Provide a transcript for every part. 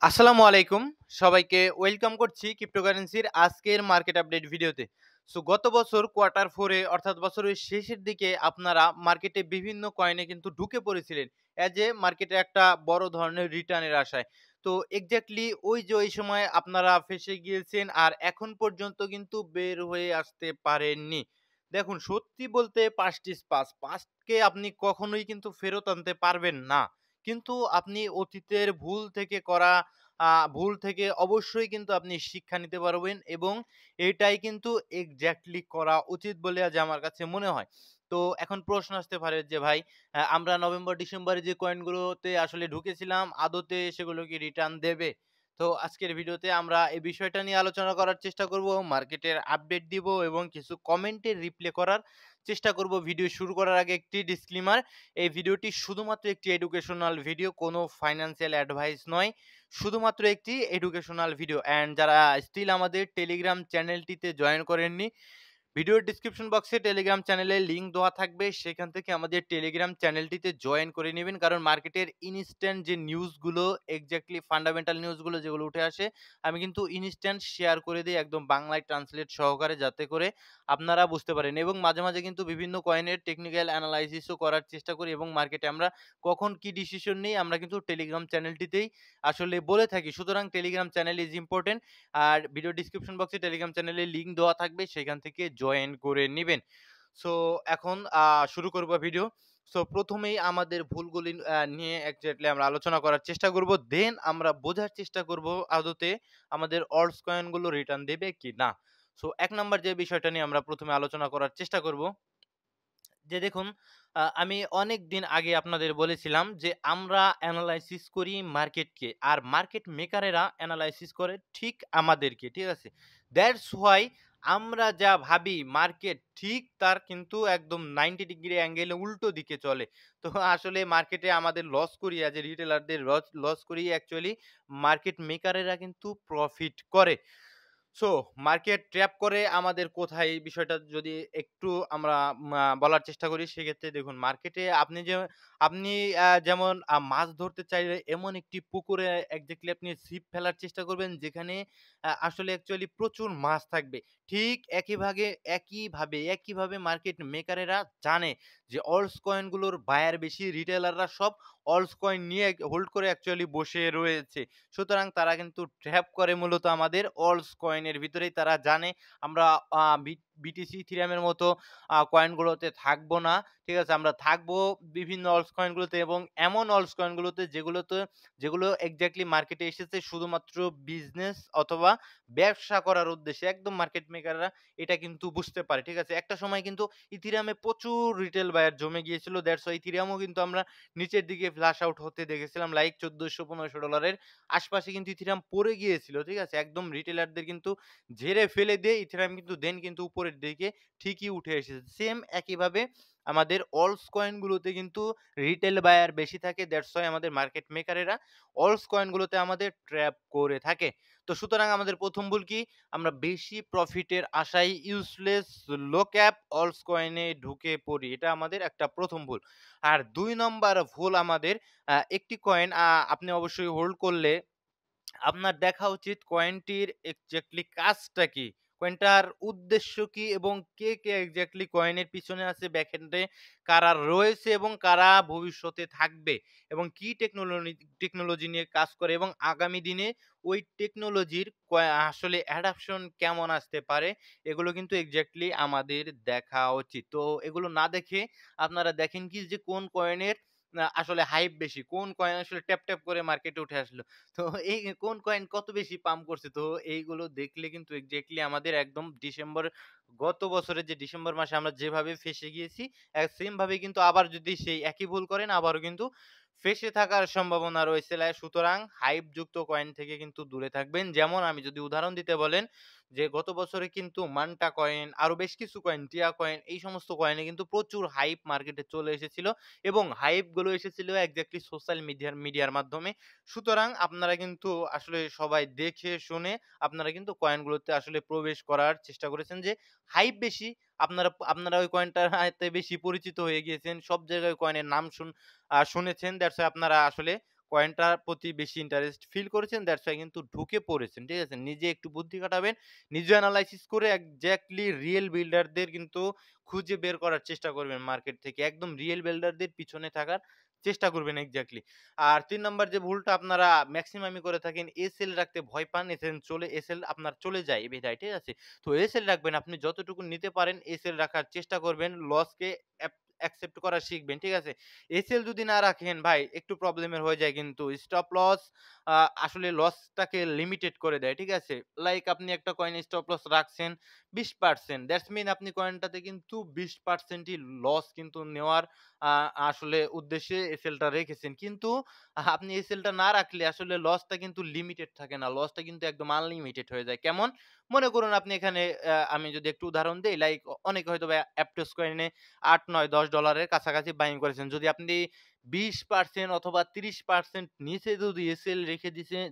আসসালামু আলাইকুম। সবাইকে ওয়েলকাম করছি ক্রিপ্টোকারেন্সির আজকের মার্কেট আপডেট ভিডিওতে। সো গত বছর কোয়ার্টার 4 এ অর্থাৎ বছরের শেষের দিকে আপনারা মার্কেটে বিভিন্ন কয়েনে কিন্তু ঢুকে পড়েছিলেন। মার্কেটে একটা বড় ধরনের রিটার্নের আশায়। তো এক্সাক্টলি ওই সময় আপনারা ফেঁসে গিয়েছেন আর এখন পর্যন্ত কিন্তু বের হয়ে আসতে পারেননি। দেখুন সত্যি বলতে পাস্ট ইজ পাস্ট। পাস্টকে আপনি কখনোই কিন্তু ফেরত আনতে পারবেন না। কিন্তু আপনি অতীতের ভুল থেকে অবশ্যই কিন্তু আপনি শিক্ষা নিতে পারবেন এবং এটাই কিন্তু এক্সাক্টলি করা উচিত বলে আজ আমার কাছে মনে হয়। তো এখন প্রশ্ন আসতে পারে যে ভাই আমরা নভেম্বর ডিসেম্বরে যে কয়েনগুলোতে আসলে ঢুকেছিলাম আদতে সেগুলো কি রিটার্ন দেবে? তো আজকের ভিডিওতে আমরা এই বিষয়টা নিয়ে আলোচনা করার চেষ্টা করব, মার্কেটের আপডেট দিব এবং কিছু কমেন্টের রিপ্লাই করার চেষ্টা করব। ভিডিও শুরু করার আগে একটি ডিসক্লেমার, এই ভিডিওটি শুধুমাত্র একটি এডুকেশনাল ভিডিও, কোনো ফাইন্যান্সিয়াল অ্যাডভাইস নয়। শুধুমাত্র একটি এডুকেশনাল ভিডিও। অ্যান্ড যারা স্টিল আমাদের টেলিগ্রাম চ্যানেলটিতে জয়েন করেননি, ভিডিওর ডিসক্রিপশন বক্সে টেলিগ্রাম চ্যানেলের লিঙ্ক দেওয়া থাকবে। সেখান থেকে আমাদের টেলিগ্রাম চ্যানেলটিতে জয়েন করে নেবেন। কারণ মার্কেটের ইনস্ট্যান্ট যে নিউজগুলো, এক্সাক্টলি ফান্ডামেন্টাল নিউজগুলো যেগুলো উঠে আসে, আমি কিন্তু ইনস্ট্যান্ট শেয়ার করে দিই একদম বাংলায় ট্রান্সলেট সহকারে, যাতে করে আপনারা বুঝতে পারেন। এবং মাঝে, মাঝে কিন্তু বিভিন্ন কয়েনের টেকনিক্যাল অ্যানালাইসিসও করার চেষ্টা করি এবং মার্কেটে আমরা কখন কি ডিসিশন নেই আমরা কিন্তু টেলিগ্রাম চ্যানেলটিতেই আসলে বলে থাকি। সুতরাং টেলিগ্রাম চ্যানেল ইজ ইম্পোর্টেন্ট। আর ভিডিও ডিসক্রিপশন বক্সে টেলিগ্রাম চ্যানেলের লিঙ্ক দেওয়া থাকবে, সেখান থেকে জয়েন করে নিবেন। সো এখন শুরু করব ভিডিও। সো প্রথমেই আমাদের ভুলগুলি নিয়ে এক্সাক্টলি আমরা আলোচনা করার চেষ্টা করব। দেন আমরা বোঝার চেষ্টা করব আদতে আমাদের অল্টস কয়েন গুলো রিটার্ন দেবে কি না। সো ১ নাম্বার যে বিষয়টা নিয়ে আমরা প্রথমে আলোচনা করার চেষ্টা করব, যে দেখুন, আমি অনেকদিন আগে আপনাদের বলেছিলাম যে আমরা এনালাইসিস করি মার্কেটকে আর মার্কেট মেকারেরা এনালাইসিস করে ঠিক আমাদেরকে, ঠিক আছে? দ্যাটস হোয়াই আমরা যা ভাবি মার্কেট ঠিক তার কিন্তু একদম 90 ডিগ্রি অ্যাঙ্গেলে উল্টো দিকে চলে। তো আসলে মার্কেটে আমাদের লস করি, অ্যাজ এ রিটেলারদের লস করি, অ্যাকচুয়ালি মার্কেট মেকারেরা কিন্তু প্রফিট করে। সো মার্কেট ট্র্যাপ করে আমাদের কোথায়, এই বিষয়টা যদি একটু আমরা বলার চেষ্টা করি, সেক্ষেত্রে দেখুন মার্কেটে আপনি যেমন মাছ ধরতে চাইলে এমন একটি পুকুরে এক্সাক্টলি আপনি ছিপ ফেলার চেষ্টা করবেন যেখানে আসলে অ্যাকচুয়ালি প্রচুর মাছ থাকবে। ঠিক একইভাবে মার্কেট মেকারেরা জানে যে অলস কয়েনগুলোর বায়ার বেশি, রিটেলাররা সব অলস কয়েন নিয়ে হোল্ড করে অ্যাকচুয়ালি বসে রয়েছে। সুতরাং তারা কিন্তু ট্র্যাপ করে মূলত আমাদের অলস কয়েনের ভিতরেই। তারা জানে আমরা আ বি বিটিসি, ইথেরিয়ামের মতো কয়েনগুলোতে থাকবো না। ঠিক আছে? আমরা থাকবো বিভিন্ন অলস কয়েনগুলোতে এবং এমন অলস কয়েনগুলোতে যেগুলো এক্সাক্টলি মার্কেটে এসেছে শুধুমাত্র বিজনেস অথবা ব্যবসা করার উদ্দেশ্যে। একদম মার্কেট মেকাররা এটা কিন্তু বুঝতে পারে। ঠিক আছে? একটা সময় কিন্তু ইথেরিয়ামে প্রচুর রিটেল বায়ার জমে গিয়েছিল। দ্যাটস হোয়াই ইথেরিয়ামও কিন্তু আমরা নিচের দিকে ফ্লাশ আউট হতে দেখেছিলাম, লাইক $১৪০০-১৫০০ আশপাশে কিন্তু ইথেরিয়াম পড়ে গিয়েছিল। ঠিক আছে? একদম রিটেলারদের কিন্তু ঝেড়ে ফেলে দিয়ে ইথেরিয়াম কিন্তু দেন কিন্তু উপরের দিকে ঠিকই উঠে এসেছে। সেম একইভাবে আমাদের অলস কয়েন গুলোতে কিন্তু রিটেল বায়ার বেশি থাকে। দ্যাটস হোয়াই আমাদের মার্কেট মেকারেরা অলস কয়েন গুলোতে আমাদের ট্র্যাপ করে থাকে। তো সুতরাং আমাদের ১ম ভুল কি? আমরা বেশি প্রফিটের আশায় ইউজলেস লো ক্যাপ অলস কয়েনে ঢুকে পড়ি। এটা আমাদের একটা ১ম ভুল। আর ২ নম্বর ভুল আমাদের, একটি কয়েন আপনি অবশ্যই হোল্ড করলে আপনার দেখা উচিত কয়েনটির এক্সাক্টলি কাজটা কি? কয়েনটার উদ্দেশ্য কি? এবং কে এক্সাক্টলি কয়েনের পিছনে আছে, ব্যাকএন্ডে কারা রয়েছে এবং কারা ভবিষ্যতে থাকবে এবং কি টেকনোলজি নিয়ে কাজ করে এবং আগামী দিনে ওই টেকনোলজির আসলে অ্যাডাপশন কেমন আসতে পারে, এগুলো কিন্তু এক্সাক্টলি আমাদের দেখা উচিত। তো এগুলো না দেখে আপনারা দেখেন কি যে কোন কয়েনের আসলে হাইপ বেশি, কোন কয়েন আসলে ট্যাপ করে মার্কেটে উঠে আসলো। তো এই কোন কয়েন কত বেশি পাম্প করছে। তো এইগুলো দেখলে কিন্তু এক্সাক্টলি আমাদের একদম গত বছরের যে ডিসেম্বর মাসে আমরা যেভাবে ফেঁসে গিয়েছি, সেম ভাবে কিন্তু আবার যদি সেই একই ভুল করেন আবারও কিন্তু ফেঁসে থাকার সম্ভাবনা রয়েছে। সুতরাং হাইপ যুক্ত কয়েন থেকে কিন্তু দূরে থাকবেন। যেমন আমি যদি উদাহরণ দিতে বলেন, যে গত বছরে কিন্তু মান্টা কয়েন, আরো বেশ কিছু কয়েন, টিয়া কয়েন, এই সমস্ত কয়েনে কিন্তু প্রচুর হাইপ মার্কেটে চলে এসেছিল এবং হাইপ গুলো এসেছিল এক্সাক্টলি সোশ্যাল মিডিয়ার মাধ্যমে। সুতরাং আপনারা কিন্তু আসলে সবাই দেখে শুনে আপনারা কিন্তু কয়েনগুলোতে আসলে প্রবেশ করার চেষ্টা করেছেন, যে হাইপ বেশি, আপনারা ওই কয়েনটার হাতে বেশি পরিচিত হয়ে গিয়েছেন। সব জায়গায় কয়েনের নাম শুনেছেন। দ্যাটস হোয়াই আপনারা আসলে কয়েনটার প্রতি বেশি ইন্টারেস্ট ফিল করেছেন, দ্যাটস ওয়াই কিন্তু ঢুকে পড়েছেন। ঠিক আছে? নিজে একটু বুদ্ধি খাটাবেন, নিজে এনালাইসিস করে এক্সাক্টলি রিয়েল বিল্ডারদের কিন্তু খুঁজে বের করার চেষ্টা করবেন মার্কেট থেকে। একদম রিয়েল বিল্ডারদের পিছনে থাকার চেষ্টা করবেন এক্সাক্টলি। আর ৩ নাম্বার যে ভুলটা আপনারা মেক্সিমামই করে থাকেন, এসএল রাখতে ভয় পান, এসএল আপনার চলে যায় বিধায়। ঠিক আছে? তো এসএল রাখবেন, আপনি যতটুকু নিতে পারেন এসএল রাখার চেষ্টা করবেন। লসকে অ্যাকসেপ্ট করা শিখবেন। ঠিক আছে? এসএল যদি না রাখেন ভাই একটু প্রবলেমের হয়ে যায় কিন্তু। স্টপ লস আ আসলে লসটাকে লিমিটেড করে দেয়। ঠিক আছে? লাইক আপনি একটা কয়েনে স্টপ লস রাখছেন 20%, দ্যাটস মিন আপনি কয়েনটাতে কিন্তু 20% ই লস কিন্তু নেওয়ার আ আসলে উদ্দেশ্যে এসএলটা রেখেছেন। কিন্তু আপনি এসএলটা না রাখলে আসলে লসটা কিন্তু লিমিটেড থাকে না। লসটা কিন্তু একদম আনলিমিটেড হয়ে যায়। কেমন? মনে করুন আপনি এখানে আমি যদি একটু উদাহরণ দেই, লাইক অনেকে হয়তোবা অ্যাপটোস কয়েনে ৮, ৯, $১০ কাছাকাছি বাইং করেছেন। যদি আপনি 20% অথবা 30% নিচে যদি এসএল রেখে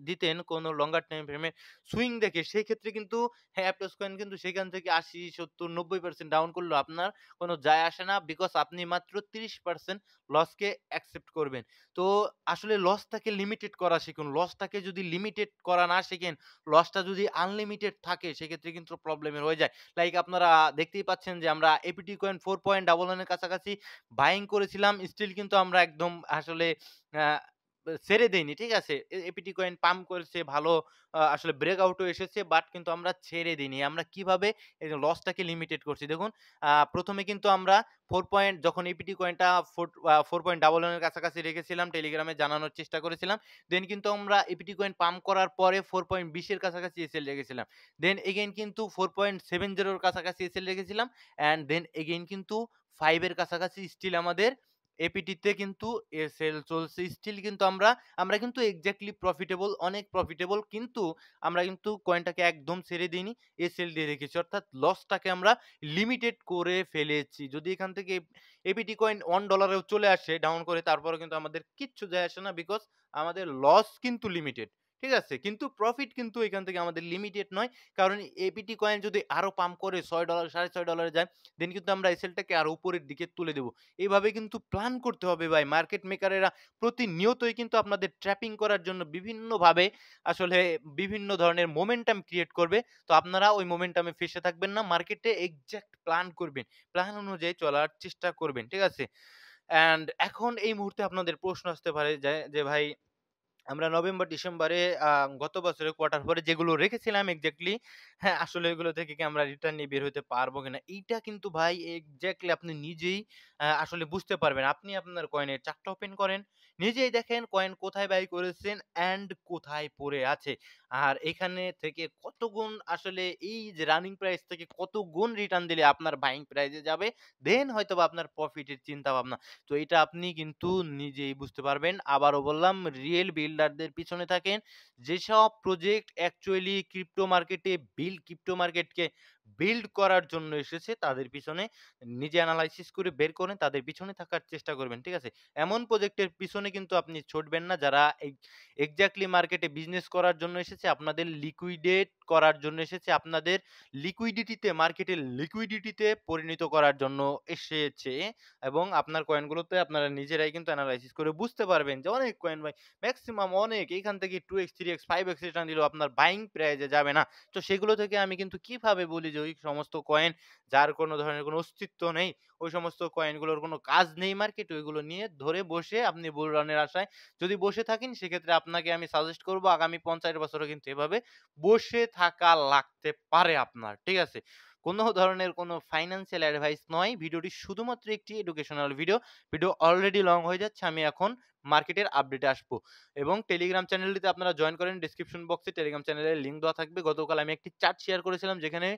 দিতেন কোন লঙ্গার টাইম ফ্রেমে সুইং দেখে, সেক্ষেত্রে কিন্তু হ্যাঁ, অ্যাপটোস কয়েন কিন্তু সেখান থেকে ৮০, ৭০, ৯০% ডাউন করলেও আপনার কোন যায় আসে না। বিকজ আপনি মাত্র ৩০% লসকে অ্যাকসেপ্ট করবেন। তো আসলে লসটাকে লিমিটেড করা শিখুন। লসটাকে যদি লিমিটেড করা না শিখেন, লসটা যদি আনলিমিটেড থাকে সেক্ষেত্রে কিন্তু প্রবলেমের হয়ে যায়। লাইক আপনারা দেখতেই পাচ্ছেন যে আমরা এপিটি কয়েন 4.11 এর কাছাকাছি বাইং করেছিলাম। স্টিল কিন্তু আমরা একদম আসলে আ ছেড়ে দেইনি। ঠিক আছে? এপিটি কয়েন পাম্প করেছে ভালো, আসলে ব্রেকআউট ও এসেছে, বাট কিন্তু আমরা ছেড়ে দিইনি। আমরা কিভাবে এই যে লসটাকে লিমিটেড করছি দেখুন। ১ম এ কিন্তু আমরা 4 পয়েন্ট যখন এপিটি কয়েনটা 4.11 এর কাছাকাছি রেখেছিলাম, টেলিগ্রামে জানানোর চেষ্টা করেছিলাম। দেন কিন্তু আমরা এপিটি কয়েন পাম্প করার পরে 4.20 এর কাছাকাছি এসএল রেখেছিলাম। দেন এগেইন কিন্তু 4.70 এর কাছাকাছি এসএল রেখেছিলাম। অ্যান্ড দেন এগেইন কিন্তু 5 এর কাছাকাছি স্টিল আমাদের এপিটিতে কিন্তু এসএল চলছে। স্টিল কিন্তু আমরা কিন্তু এক্সাক্টলি প্রফিটেবল, অনেক প্রফিটেবল, কিন্তু আমরা কিন্তু কয়েনটাকে একদম ছেড়ে দিইনি। এসএল দিয়ে রেখেছি। অর্থাৎ লসটাকে আমরা লিমিটেড করে ফেলেছি। যদি এখান থেকে এপিটি কয়েন $1 এও চলে আসে ডাউন করে, তারপরেও কিন্তু আমাদের কিচ্ছু যায় আসে না। বিকজ আমাদের লস কিন্তু লিমিটেড। ঠিক আছে? কিন্তু প্রফিট কিন্তু এখান থেকে আমাদের লিমিটেড নয়। কারণ এপিটি কয়েন যদি আরো পাম্প করে $৬, $৬.৫ যায়, দেন কিন্তু আমরা এসএলটাকে আরো উপরের দিকে তুলে দেব। এভাবে কিন্তু প্ল্যান করতে হবে ভাই। মার্কেট মেকারেরা প্রতিনিয়তই কিন্তু আপনাদের ট্র্যাপিং করার জন্য বিভিন্নভাবে আসলে বিভিন্ন ধরনের মোমেন্টাম ক্রিয়েট করবে। তো আপনারা ওই মোমেন্টামে ফেঁসে থাকবেন না। মার্কেটে এক্সাক্ট প্ল্যান করবেন। প্ল্যান অনুযায়ী চলার চেষ্টা করবেন। ঠিক আছে? অ্যান্ড এখন এই মুহূর্তে আপনাদের প্রশ্ন আসতে পারে যে ভাই আমরা নভেম্বর, ডিসেম্বরে আ গত বছরের কোয়ার্টার পরে যেগুলো রেখেছিলাম এক্সাক্টলি, হ্যাঁ, আসলে এগুলো থেকে কি আমরা রিটার্ন নিয়ে বের হইতে পারবো কিনা? এইটা কিন্তু ভাই এক্সাক্টলি আপনি নিজেই আসলে বুঝতে পারবেন। আপনি আপনার কয়েনের চার্টটা ওপেন করেন। নিজেই দেখেন কয়েন কোথায় বাই করেছেন অ্যান্ড কোথায় পড়ে আছে। আর এখানে থেকে কত গুণ আসলে এই যে রানিং প্রাইস থেকে কত গুণ রিটার্ন দিলে আপনার বাইং প্রাইস এ যাবে, দেন হয়তোবা আপনার প্রফিটের চিন্তাভাবনা। তো এটা আপনি কিন্তু নিজেই বুঝতে পারবেন। আবারও বললাম, রিয়েল বিল্ডারদের পিছনে থাকেন। যেসব প্রজেক্ট অ্যাকচুয়ালি ক্রিপ্টো মার্কেটকে বিল্ড করার জন্য এসেছে, তাদের পিছনে নিজে এনালাইসিস করে বের করেন, তাদের পিছনে থাকার চেষ্টা করবেন। ঠিক আছে? এমন প্রজেক্টের পিছনে কিন্তু আপনি ছুটবেন না যারা এক্সাক্টলি মার্কেটে বিজনেস করার জন্য এসেছে, আপনাদের লিকুইডেট করার জন্য এসেছে, আপনাদের মার্কেটের লিকুইডিটিতে পরিণত করার জন্য এসেছে। এবং আপনার কয়েনগুলোতে আপনারা নিজেরাই কিন্তু এনালাইসিস করে বুঝতে পারবেন যে অনেক কয়েন ভাই মেক্সিমাম অনেক এখান থেকে 2x, 3x, 5x রিটার্ন দিলেও আপনার বাইং প্রাইস এ যাবে না। তো সেগুলো থেকে আমি কিন্তু কিভাবে বলি যে ওই সমস্ত কয়েন যার কোনো ধরনের কোনো অস্তিত্ব নেই, ওই সমস্ত কয়েনগুলোর কোনো কাজ নেই মার্কেটে, ওইগুলো নিয়ে ধরে বসে আপনি বুল রানের আশায় যদি বসে থাকেন, সেক্ষেত্রে আপনাকে আমি সাজেস্ট করব আগামী ৫০ বছরও কিন্তু এভাবে বসে থাকা লাগতে পারে আপনার। ঠিক আছে? কোনো ধরনের কোনো ফাইন্যান্সিয়াল অ্যাডভাইস নয়। ভিডিওটি শুধুমাত্র একটি educational video. Video already long হয়ে যাচ্ছে। আমি এখন মার্কেটের আপডেটে আসবো। এবং টেলিগ্রাম চ্যানেলটিতে আপনারা জয়েন করেন। ডেসক্রিপশন বক্সে টেলিগ্রাম চ্যানেলের লিঙ্ক দেওয়া থাকবে। গতকাল আমি একটি চার্ট শেয়ার করেছিলাম যেখানে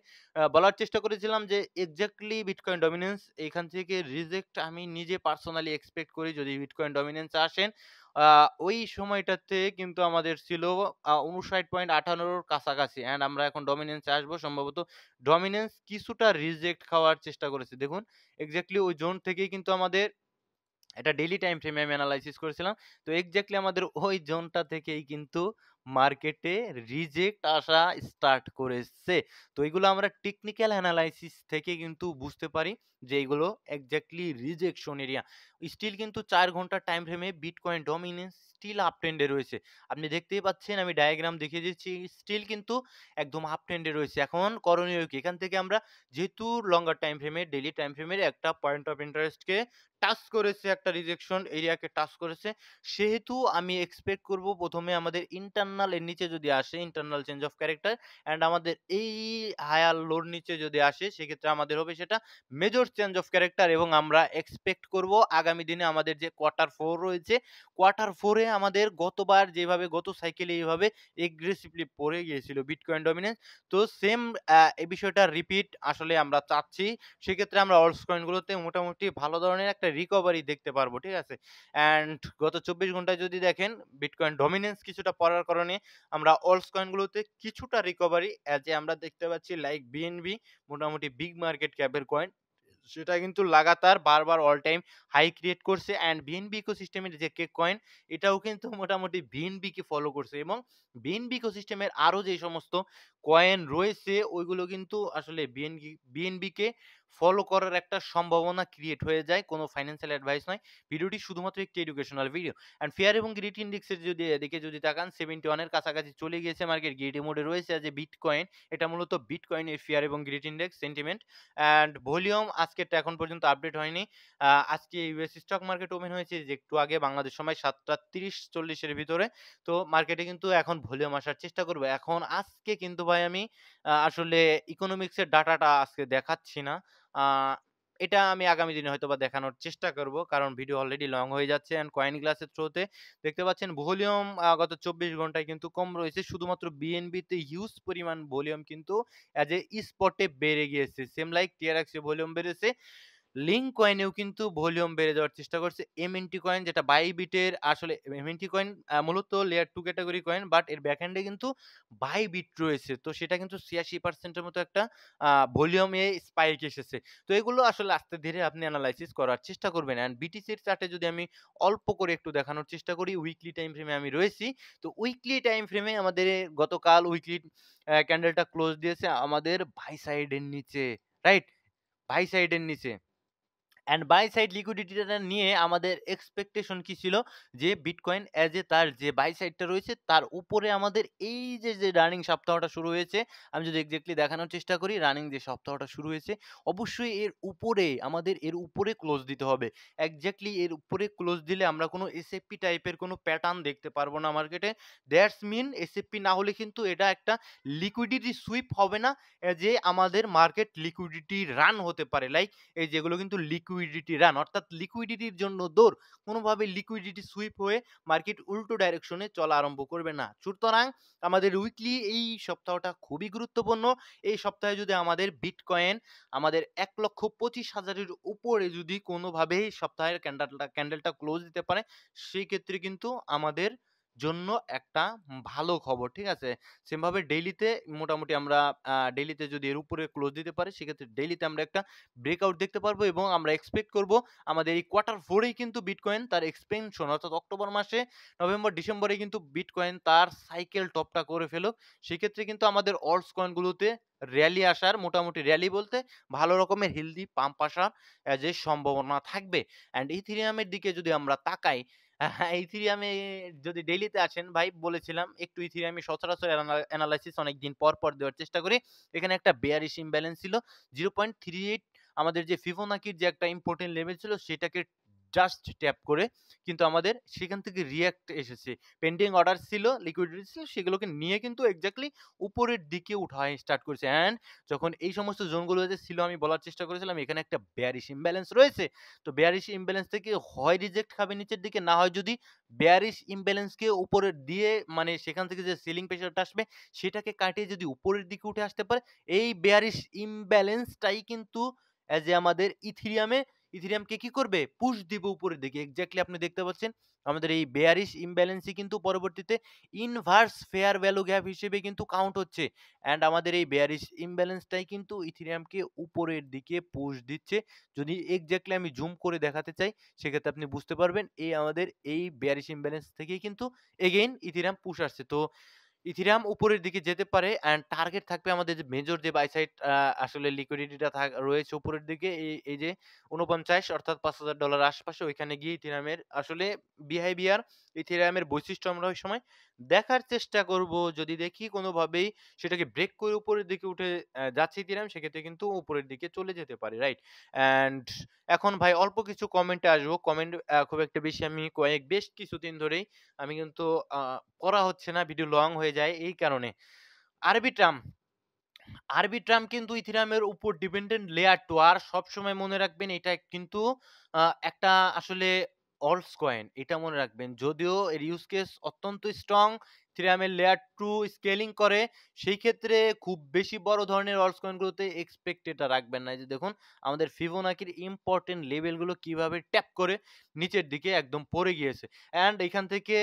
বলার চেষ্টা করেছিলাম যে এক্সাক্টলি বিটকয়েন ডমিন্যান্স এখান থেকে রিজেক্ট আমি নিজে পার্সোনালি এক্সপেক্ট করি যদি বিটকয়েন ডমিন্যান্স এ আসেন। আ ওই সময়টাতে কিন্তু আমাদের ছিল ৫৯.৫৮ র কাছাকাছি, অ্যান্ড আমরা এখন ডমিন্যান্স এ আসবো সম্ভবত। ডমিন্যান্স কিছুটা রিজেক্ট খাওয়ার চেষ্টা করেছে। দেখুন এক্সাক্টলি ওই জোন থেকেই কিন্তু আমাদের এটা ডেইলি টাইম ফ্রেমে আমি এনালাইসিস করেছিলাম। তো এক্সাক্টলি আমাদের ওই জোনটা থেকেই কিন্তু মার্কেটে রিজেক্ট আসা স্টার্ট করেছে। তো এগুলো আমরা টেকনিক্যাল অ্যানালাইসিস থেকে কিন্তু বুঝতে পারি যে এগুলো এক্সাক্টলি রিজেকশন এরিয়া। স্টিল কিন্তু ৪ ঘন্টার টাইম ফ্রেমে বিটকয়েন ডমিনেন্স স্টিল আপ ট্রেন্ডে রয়েছে। আপনি দেখতেই পাচ্ছেন, আমি ডায়াগ্রাম দেখিয়ে দিচ্ছি। স্টিল কিন্তু একদম আপ ট্রেন্ডে রয়েছে। এখন করণীয় কি? এখান থেকে আমরা যেহেতু লঙ্গার টাইম ফ্রেমে, ডেইলি টাইম ফ্রেমের একটা point of interest K touch করেছে, একটা রিজেকশন এরিয়াকে টাচ করেছে, সেহেতু আমি এক্সপেক্ট করব ১ম এ আমাদের ইন্টারনাল এর নিচে যদি আসে, internal change of character and আমাদের এই হায়ার লোর নিচে যদি আসে, সেক্ষেত্রে আমাদের হবে সেটা মেজর চেঞ্জ অফ ক্যারেক্টার, এবং আমরা এক্সপেক্ট করব আগামী দিনে আমাদের যে কোয়ার্টার 4 রয়েছে, কোয়ার্টার 4 এ আমাদের গতবার যেভাবে গত সাইকেলে এইভাবে এগ্রেসিভলি পড়ে গিয়েছিল বিটকয়েন ডমিনেন্স, তো সেম এই বিষয়টা রিপিট আসলে আমরা চাচ্ছি। সেক্ষেত্রে আমরা অলস কয়েন গুলোতে মোটামুটি ভালো ধরনের একটা রিকভারি দেখতে পারবো। ঠিক আছে? অ্যান্ড গত ২৪ ঘন্টায় যদি দেখেন, বিটকয়েন ডমিনেন্স কিছুটা পড়ার কারণে আমরা অলস কয়েনগুলোতে কিছুটা রিকভারি অ্যাজ এ আমরা দেখতে পাচ্ছি, লাইক বিএনবি, মোটামুটি বিগ মার্কেট ক্যাপের কয়েন। সেটা কিন্তু লাগাতার বারবার অল টাইম হাই ক্রিয়েট করছে, অ্যান্ড বিএনবি ইকোসিস্টেমের যে কেক কয়েন, এটাও কিন্তু মোটামুটি বিএনবি কে ফলো করছে, এবং বিএনবি ইকোসিস্টেমের আরো যে সমস্ত কয়েন রয়েছে, ওইগুলো কিন্তু আসলে বিএনবি কে ফলো করার একটা সম্ভাবনা ক্রিয়েট হয়ে যায়। কোনো ফাইন্যান্সিয়াল অ্যাডভাইস নয়। ভিডিওটি শুধুমাত্র একটি এডুকেশনাল ভিডিও। অ্যান্ড ফেয়ার এবং গ্রিড ইন্ডেক্সের যদি এদিকে যদি তাকান, 71 এর কাছাকাছি চলে গিয়েছে মার্কেট, গ্রিডি মোডে রয়েছে যে বিটকয়েন। এটা মূলত বিটকয়েনের ফেয়ার এবং greed index sentiment and volume আজকেরটা এখন পর্যন্ত আপডেট হয়নি। আজকে ইউএস স্টক মার্কেট ওপেন হয়েছে যে একটু আগে বাংলাদেশ সময় ৭টা ৩০-৪০ এর ভিতরে। তো মার্কেটে কিন্তু এখন ভলিউম আসার চেষ্টা করব। এখন আজকে কিন্তু ভাই আমি আসলে ইকোনমিক্স এর ডাটাটা আজকে দেখাচ্ছি না। আ এটা আমি আগামী দিনে হয়তোবা দেখানোর চেষ্টা করব। কারণ ভিডিও অলরেডি লং হয়ে যাচ্ছে, অ্যান্ড কয়েন গ্লাসের থ্রুতে দেখতে পাচ্ছেন ভলিউম গত ২৪ ঘন্টায় কিন্তু কম রয়েছে। শুধুমাত্র বিএনবি তে হিউজ পরিমাণ ভলিউম কিন্তু অ্যাজ এ স্পটে বেড়ে গিয়েছে। সেম লাইক টিআরএক্স এ ভলিউম বেড়েছে। লিঙ্ক কয়েনেও কিন্তু ভলিউম বেড়ে যাওয়ার চেষ্টা করছে। এমএনটি কয়েন, যেটা বাইবিটের আসলে এমএনটি কয়েন মূলত লেয়ার 2 ক্যাটেগরি কয়েন, বাট এর ব্যাকএন্ডে কিন্তু বাইবিট রয়েছে। তো সেটা কিন্তু ৮৬% এর মতো একটা ভলিউমে স্পাইক এসেছে। তো এগুলো আসলে আস্তে ধীরে আপনি এনালাইসিস করার চেষ্টা করবেন। অ্যান্ড বিটিসির চার্টে যদি আমি অল্প করে একটু দেখানোর চেষ্টা করি, উইকলি টাইম ফ্রেমে আমি রয়েছি। তো উইকলি টাইম ফ্রেমে আমাদের গতকাল উইকলি ক্যান্ডেলটা ক্লোজ দিয়েছে আমাদের বাই সাইড এর নিচে, রাইট? বাই সাইড এর নিচে। অ্যান্ড বাই সাইড লিকুইডিটিটা নিয়ে আমাদের এক্সপেকটেশন কি ছিল, যে বিটকয়েন অ্যাজ এ তার যে বাই সাইডটা রয়েছে তার উপরে আমাদের এই যে রানিং সপ্তাহটা শুরু হয়েছে, আমি যদি এক্স্যাক্টলি দেখানোর চেষ্টা করি, রানিং যে সপ্তাহটা শুরু হয়েছে অবশ্যই এর উপরে আমাদের এর উপরে ক্লোজ দিতে হবে। এক্স্যাক্টলি এর উপরে ক্লোজ দিলে আমরা কোনো এসএফপি টাইপের কোনো প্যাটার্ন দেখতে পারবো না মার্কেটে। দ্যাটস মিন এসএফপি না হলে কিন্তু এটা একটা লিকুইডিটি সুইপ হবে না, যে আমাদের মার্কেট লিকুইডিটি রান হতে পারে, লাইক এই যেগুলো কিন্তু লিকুইডিটি রান, অর্থাৎ লিকুইডিটির জন্য দৌড়, কোনোভাবে লিকুইডিটি সুইপ হয়ে মার্কেট উল্টো ডাইরেকশনে চলা আরম্ভ করবে না। সুতরাং আমাদের উইকলি এই সপ্তাহটা খুবই গুরুত্বপূর্ণ। এই সপ্তাহে যদি আমাদের বিটকয়েন আমাদের ১,২৫,০০০ এর উপরে যদি কোনোভাবে এই সপ্তাহের ক্যান্ডেলটা ক্লোজ দিতে পারে, সেই ক্ষেত্রে কিন্তু আমাদের জন্য একটা ভালো খবর। ঠিক আছে? সেমভাবে ডেইলিতে মোটামুটি আমরা ডেইলিতে যদি এর উপরে ক্লোজ দিতে পারি, সেক্ষেত্রে ডেইলিতে আমরা একটা ব্রেকআউট দেখতে পারবো, এবং আমরা এক্সপেক্ট করব আমাদের এই কোয়ার্টার 4 এই কিন্তু বিটকয়েন তার এক্সপেনশন, অর্থাৎ অক্টোবর মাসে, নভেম্বর, ডিসেম্বরে কিন্তু বিটকয়েন তার সাইকেল টপটা করে ফেলুক। সেক্ষেত্রে কিন্তু আমাদের অলস কয়েনগুলোতে র‍্যালি আসার, মোটামুটি র‍্যালি বলতে ভালো রকমের হেলদি পাম্প আসার যে সম্ভাবনা থাকবে। অ্যান্ড ইথেরিয়ামের দিকে যদি আমরা তাকাই, ইথেরিয়ামে যদি ডেইলিতে আসেন, ভাই বলেছিলাম একটু ইথেরিয়ামে সচরাচর এনালাইসিস অনেকদিন পর দেওয়ার চেষ্টা করি। এখানে একটা বেয়ারিশ ইমব্যালেন্স ছিল 0.38, আমাদের যে ফিবোনাকির যে একটা ইম্পোর্টেন্ট লেভেল ছিল সেটাকে জাস্ট ট্যাপ করে কিন্তু আমাদের সেখান থেকে রিঅ্যাক্ট এসেছে। পেন্ডিং অর্ডার ছিল, লিকুইডিটি ছিল, সেগুলোকে নিয়ে কিন্তু এক্স্যাক্টলি উপরের দিকে উঠায় স্টার্ট করেছে। অ্যান্ড যখন এই সমস্ত জোনগুলোতে ছিল, আমি বলার চেষ্টা করেছিলাম এখানে একটা বেয়ারিশ ইমব্যালেন্স রয়েছে। তো বেয়ারিশ ইমব্যালেন্স থেকে হয় রিজেক্ট খাবে নিচের দিকে, না হয় যদি বেয়ারিশ ইমব্যালেন্সকে উপরের দিয়ে, মানে সেখান থেকে যে সেলিং প্রেশারটা আসবে সেটাকে কাটিয়ে যদি উপরের দিকে উঠে আসতে পারে, এই বেয়ারিশ ইমব্যালেন্সটাই কিন্তু অ্যাজ এ আমাদের ইথেরিয়ামকে কি করবে? পুশ দিবে উপরের দিকে। এক্স্যাক্টলি আপনি দেখতে পাচ্ছেন আমাদের এই বেয়ারিশ ইমব্যালেন্সই কিন্তু পরবর্তীতে ইনভার্স ফেয়ার ভ্যালু গ্যাপ হিসেবে কিন্তু কাউন্ট হচ্ছে। অ্যান্ড আমাদের এই বেয়ারিশ ইমব্যালেন্সটাই কিন্তু ইথেরিয়ামকে উপরের দিকে পুশ দিচ্ছে। যদি এক্সাক্টলি আমি জুম করে দেখাতে চাই, সেক্ষেত্রে আপনি বুঝতে পারবেন আমাদের এই বেয়ারিশ ইমব্যালেন্স থেকেই কিন্তু এগেইন ইথেরিয়াম পুশ আসছে। তো ইথেরিয়াম উপরের দিকে যেতে পারে অ্যান্ড টার্গেট থাকবে আমাদের যে মেজর যে বাই সাইড আসলে লিকুইডিটিটা রয়েছে উপরের দিকে এই যে ৪৯ অর্থাৎ $৫,০০০ আশপাশে, ওইখানে গিয়ে ইথেরিয়ামের আসলে বিহেভিয়ার, ইথেরিয়ামের বৈশিষ্ট্য আমরা ওই সময় দেখার চেষ্টা করব। যদি দেখি কোনোভাবেই সেটাকে ব্রেক করে উপরের দিকে উঠে যাচ্ছে ইথেরিয়াম, সেক্ষেত্রে কিন্তু উপরের দিকে চলে যেতে পারে, রাইট? অ্যান্ড এখন ভাই অল্প কিছু কমেন্টে আসবো। কমেন্ট খুব একটা বেশি আমি বেশ কিছুদিন ধরেই আমি কিন্তু আ করা হচ্ছে না, ভিডিও লং হয়ে যায় এই কারণে। আরবিট্রাম, আরবিট্রাম কিন্তু ইথেরিয়ামের উপর ডিপেন্ডেন্ট লেয়ার 2। আর সবসময় মনে রাখবেন এটা কিন্তু একটা আসলে অলস কয়েন। এটা মনে রাখবেন। যদিও এর ইউজ কেস অত্যন্ত স্ট্রং, ইথেরিয়ামের লেয়ার 2 স্কেলিং করে, সেই ক্ষেত্রে খুব বেশি বড় ধরনের অলস কয়েনগুলোতে এক্সপেক্ট এটা রাখবেন না। এই যে দেখুন আমাদের ফিবোনাকির ইম্পোর্টেন্ট লেভেলগুলো কিভাবে ট্যাপ করে নিচের দিকে একদম পড়ে গিয়েছে। অ্যান্ড এখান থেকে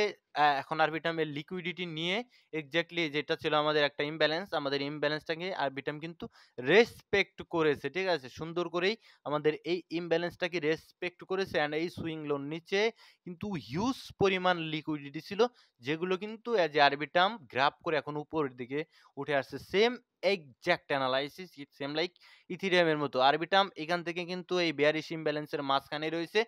এখন আরবিট্রামের লিকুইডিটি নিয়ে এক্সাক্টলি যেটা ছিল আমাদের একটা ইমব্যালেন্স, আমাদের ইমব্যালেন্সটাকে আরবিট্রাম কিন্তু রেসপেক্ট করেছে। ঠিক আছে? সুন্দর করেই আমাদের এই ইমব্যালেন্সটাকে রেসপেক্ট করেছে অ্যান্ড এই সুইং লোর নিচে কিন্তু হিউজ পরিমাণ লিকুইডিটি ছিল, যেগুলো কিন্তু এজ এ আরবিট্রাম গ্রাব করে এখন উপরের দিকে উঠে আসছে। Same exact analysis same like ইথেরিয়ামের মতো। আরবিট্রাম এখান থেকে কিন্তু এই বেয়ারিশ ইমব্যালেন্সের মাঝখানে রয়েছে।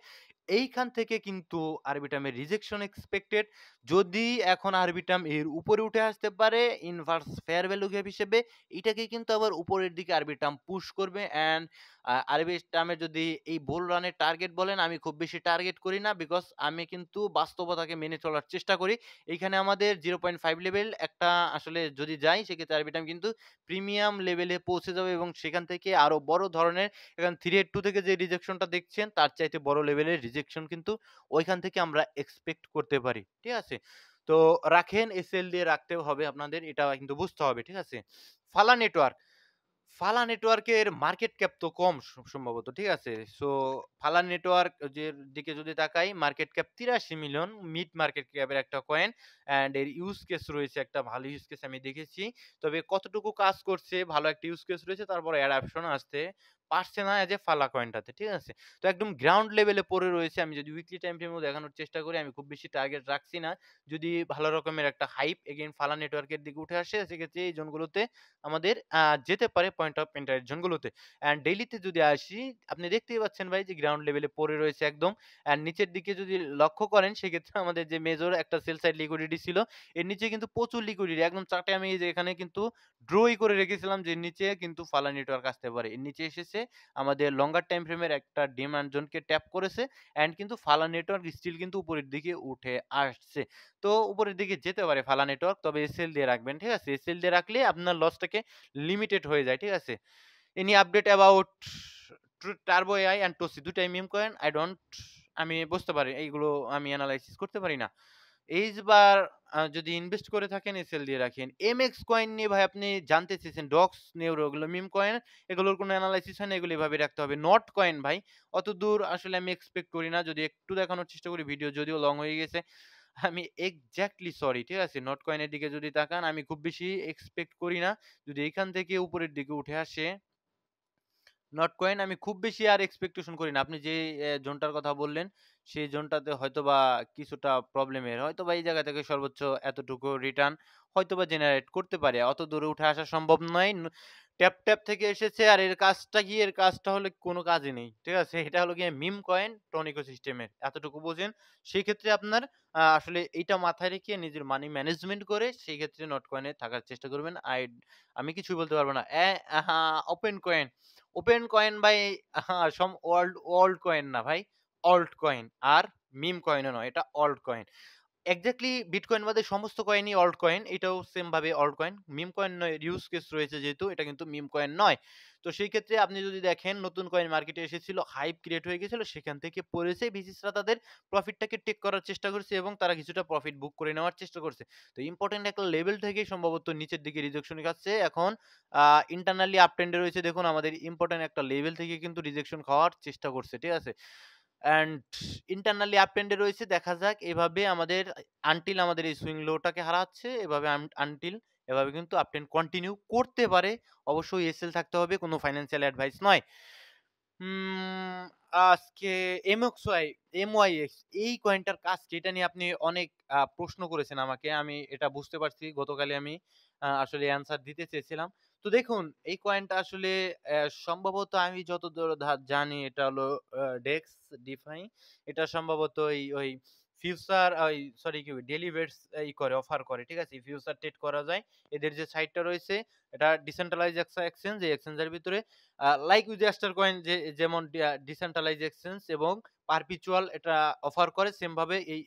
এইখান থেকে কিন্তু আরবিট্রামের রিজেকশন এক্সপেক্টেড। যদি এখন আরবিট্রাম এর উপরে উঠে আসতে পারে ইনভার্স ফেয়ার ভ্যালু গ্যাপ হিসেবে, এটাকে কিন্তু আবার উপরের দিকে আরবিট্রাম পুশ করবে। অ্যান্ড আরবিট্রামের যদি এই বুল রানের টার্গেট বলেন, আমি খুব বেশি টার্গেট করি না, বিকজ আমি কিন্তু বাস্তবতাকে মেনে চলার চেষ্টা করি। এইখানে আমাদের 0.5 লেভেল একটা আসলে যদি যাই, সেক্ষেত্রে আরবিট্রাম কিন্তু প্রিমিয়াম লেভেলে পৌঁছে যাবে এবং সেখান থেকে আরো বড় ধরনের, এখন 382 থেকে যে রিজেকশনটা দেখছেন তার চাইতে বড় লেভেলের রিজেকশন কিন্তু ওইখান থেকে আমরা এক্সপেক্ট করতে পারি। ঠিক আছে? তো রাখেন, এসএল দিয়ে রাখতেও হবে আপনাদের, এটা কিন্তু বুঝতে হবে। ঠিক আছে? ফালা নেটওয়ার্ক, ফালা নেটওয়ার্কের মার্কেট ক্যাপ তো কম সম্ভবত। ঠিক আছে? সো ফালা নেটওয়ার্ক দিকে যদি তাকাই, market cap ৮৩ million, mid market ক্যাপের একটা কয়েন অ্যান্ড এর ইউজ কেস রয়েছে একটা ভালো ইউজ কেস আমি দেখেছি। তবে কতটুকু কাজ করছে, ভালো একটা ইউজ কেস রয়েছে, তারপরে অ্যাডাপশন আসতে পারছে না এজ এ ফালা কয়েনটাতে। ঠিক আছে? তো একদম গ্রাউন্ড লেভেলে পড়ে রয়েছে। আমি যদি উইকলি টাইম ফ্রেমেও দেখানোর চেষ্টা করি, আমি খুব বেশি টার্গেট রাখছি না। যদি ভালো রকমের একটা হাইপ এগেইন ফালা নেটওয়ার্কের দিকে উঠে আসে, সেক্ষেত্রে এই জোনগুলোতে আমাদের যেতে পারে পয়েন্ট অফ এন্ট্রির জোনগুলোতে। অ্যান্ড ডেইলিতে যদি আসি, আপনি দেখতেই পাচ্ছেন ভাই যে গ্রাউন্ড লেভেলে পড়ে রয়েছে একদম। অ্যান্ড নিচের দিকে যদি লক্ষ্য করেন, সেক্ষেত্রে আমাদের যে মেজর একটা সেল সাইড লিকুইডিটি ছিল, এর নিচে কিন্তু প্রচুর লিকুইডিটি একদম চার্টে আমি এই যে এখানে কিন্তু ড্রই করে রেখেছিলাম যে এর নিচে কিন্তু ফালা নেটওয়ার্ক আসতে পারে। এর নিচে এসেছে আমাদের লঙ্গার টাইম ফ্রেমের একটা ডিমান্ড জোনকে ট্যাপ করেছে অ্যান্ড কিন্তু ফালা নেটওয়ার্ক স্টিল কিন্তু উপরের দিকে উঠে আসছে। তো উপরের দিকে যেতে পারে ফালা নেটওয়ার্ক, তবে এসএল দিয়ে রাখবেন। ঠিক আছে? এসএল দিয়ে রাখলে আপনার লসটাকে লিমিটেড হয়ে যায়। ঠিক আছে? Any update about Turbo AI and Tosi, দুটাই মিম কয়েন। আমি বুঝতে পারি এইগুলো, আমি এনালাইসিস করতে পারি না। এইবার যদি ইনভেস্ট করে থাকেন, এসএল দিয়ে রাখেন। এমএক্স কয়েন নিয়ে ভাই আপনি জানতে চেয়েছেন, ডক্স, নেউরো, এগুলো মিম কয়েন, এগুলোর কোনো এনালাইসিস হয় না, এগুলো এভাবে রাখতে হবে। নট কয়েন ভাই অতদূর আসলে আমি এক্সপেক্ট করি না। যদি একটু দেখানোর চেষ্টা করি, ভিডিও যদিও লং হয়ে গেছে, আমি এক্সাক্টলি সরি। ঠিক আছে? নট কয়েনের দিকে যদি তাকান, আমি খুব বেশি এক্সপেক্ট করি না। যদি এখান থেকে উপরের দিকে উঠে আসে নট কয়েন, আমি খুব বেশি আর এক্সপেকটেশন করি না। আপনি যে জোনটার কথা বললেন, সেই জোনটাতে হয়তোবা কিছুটা প্রবলেমের, হয়তোবা এই জায়গা থেকে সর্বোচ্চ এতটুকু রিটার্ন হয়তোবা জেনারেট করতে পারে। অত দূরে উঠে আসা সম্ভব নয়। ট্যাপ, ট্যাপ থেকে এসেছে আর এর কাজটা কি? এর কাজটা হলো কোনো কাজই নেই। ঠিক আছে? এটা হলো গিয়ে মিম কয়েন টন ইকোসিস্টেমের। এতটুকু বোঝেন। সেই ক্ষেত্রে আপনার আসলে এইটা মাথায় রেখে নিজের মানি ম্যানেজমেন্ট করে সেই ক্ষেত্রে নট কয়েনে থাকার চেষ্টা করবেন। আমি কিছুই বলতে পারব না। ওপেন কয়েন, ওপেন কয়েন ভাই, সম ওল্ড কয়েন না ভাই, অল্ট কয়েন। আর মিম কয়েনও নয়, এটা অল্ট কয়েন। এক্সাক্টলি বিটকয়েন বাদে সমস্ত কয়েনই অল্ট কয়েন। এটাও সেম ভাবে অল্ট কয়েন। মিম কয়েন নয়, ইউজ কেস রয়েছে যেহেতু, এটা কিন্তু মিম কয়েন নয়। তো সেই ক্ষেত্রে আপনি যদি দেখেন, নতুন কয়েন মার্কেটে এসেছিল, হাইপ ক্রিয়েট হয়ে গেছিল, সেখান থেকে পড়েছে, ভিসিসরা তাদের প্রফিটটাকে টেক করার চেষ্টা করছে এবং তারা কিছুটা প্রফিট বুক করে নেওয়ার চেষ্টা করছে। তো ইম্পোর্টেন্ট একটা লেভেল থেকেই সম্ভবত নিচের দিকে রিজেকশন খাচ্ছে। এখন ইন্টারনালি আপ ট্রেন্ডে রয়েছে, দেখুন আমাদের ইম্পোর্টেন্ট একটা লেভেল থেকে কিন্তু রিজেকশন খাওয়ার চেষ্টা করছে। ঠিক আছে? অ্যান্ড ইন্টারনালি আপ ট্রেন্ডে রয়েছে। দেখা যাক এভাবে আমাদের আনটিল আমাদের এই সুইং লোটাকে হারাচ্ছে এভাবে আনটিল এভাবে কিন্তু আপ ট্রেন্ড কন্টিনিউ করতে পারে। অবশ্যই এসএল থাকতে হবে, কোনো ফাইন্যান্সিয়াল অ্যাডভাইস নয়। উম আজকে এমএক্সওয়াই এমওয়াইএক্স এই কয়েনটার কাজ কি? এটা নিয়ে আপনি অনেক প্রশ্ন করেছেন আমাকে। আমি এটা বুঝতে পারছি। গতকালই আমি আসলে অ্যান্সার দিতে চেয়েছিলাম। তো দেখুন এই কয়েনটা আসলে সম্ভবত আমি যতদূর জানি এটা হলো ডেক্স ডিফাই। এটা সম্ভবত ওই ফিউচার সরি কি ডেলিভেটস করে অফার করে। ঠিক আছে? ফিউচার ট্রেড করা যায়। এদের যে সাইটটা রয়েছে এটা ডিসেন্ট্রালাইজড একটা এক্সচেঞ্জ। এই এক্সচেঞ্জের ভিতরে লাইক উইজাস্টার কয়েন যেমন ডিসেন্ট্রালাইজ এক্সচেঞ্জ এবং পারপিচুয়াল এটা অফার করে সেম ভাবে এই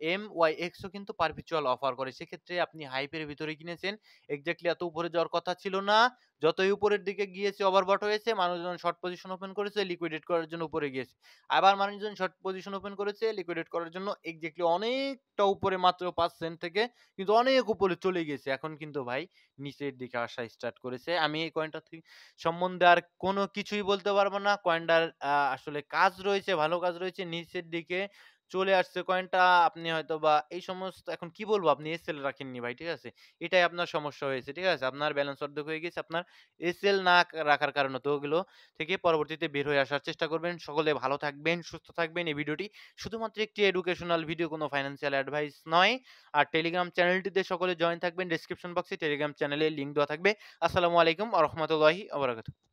এমওয়াইএক্স ও কিন্তু পারপিচুয়াল অফার করে। সেক্ষেত্রে আপনি হাইপের ভিতরে কিনেছেন। এক্সাক্টলি এত উপরে যাওয়ার কথা ছিল না। যতই উপরের দিকে গিয়েছে ওভারবট হয়েছে, মানুষজন শর্ট পজিশন ওপেন করেছে, লিকুইডেট করার জন্য উপরে গিয়েছে। আবার মানুষজন শর্ট পজিশন ওপেন করেছে, লিকুইডেট করার জন্য এক্সাক্টলি অনেকটা উপরে মাত্র ৫ সেন্ট থেকে কিন্তু অনেক উপরে চলে গেছে। এখন কিন্তু ভাই নিচের দিকে আসা স্টার্ট করেছে। আমি এই কয়েনটা সম্বন্ধে আর কোনো কিছুই বলতে পারবো না। কয়েনটার আসলে কাজ রয়েছে, ভালো কাজ রয়েছে। নিচের দিকে চলে আসছে কয়েনটা। আপনি হয়তোবা এই সমস্ত এখন কি বলবো? আপনি এসএল রাখেননি ভাই, ঠিক আছে? এটাই আপনার সমস্যা হয়েছে, ঠিক আছে? আপনার ব্যালেন্স অর্ধেক হয়ে গেছে। আপনার এসএল না রাখার কারণে তো ওগুলো থেকে পরবর্তীতে বের হয়ে আসার চেষ্টা করবেন। সকলে ভালো থাকবেন, সুস্থ থাকবেন। এই ভিডিওটি শুধুমাত্র একটি এডুকেশনাল ভিডিও, কোনো ফাইন্যান্সিয়াল অ্যাডভাইস নয়। আর টেলিগ্রাম চ্যানেলটিতে সকলে জয়েন থাকবেন। ডেসক্রিপশন বক্সে টেলিগ্রাম চ্যানেলের লিংক দেওয়া থাকবে। আসসালামু আলাইকুম ওয়া রাহমাতুল্লাহি ওয়া বারাকাতুহু।